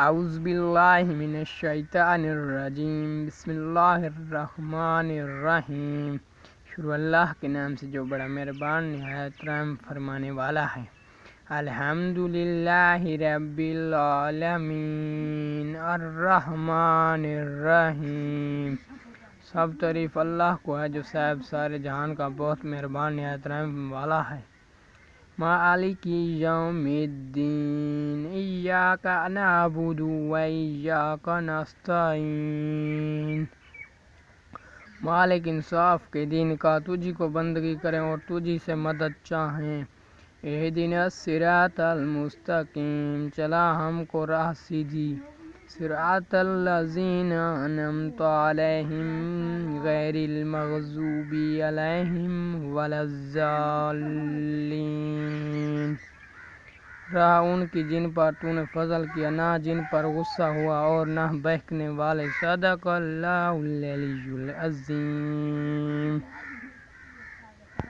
اعوذ باللہ من الشیطان الرجیم، بسم اللہ الرحمن الرحیم۔ شروع اللہ کے نام سے جو بڑا مہربان نہایت رحم فرمانے والا ہے۔ الحمدللہ رب العالمین الرحمن الرحیم۔ سب تعریف اللہ کو ہے جو صاحب سارے جہان کا بہت مہربان نہایت رحم والا ہے۔ مالک یوم الدین، ایاک نعبد و ایاک نستعین۔ مالک انصاف کے دین کا، تجھی کو بندگی کریں اور تجھی سے مدد چاہیں۔ اہدنا الصراط المستقیم، چلا ہم کو راہ سیدھی۔ صراط الذین انعمت علیہم غیر المغضوب علیہم ولا الضالین۔ راہ ان کی جن پر تو نے فضل کیا، نہ جن پر غصہ ہوا اور نہ بہکنے والے۔ صدق اللہ العلی العظیم۔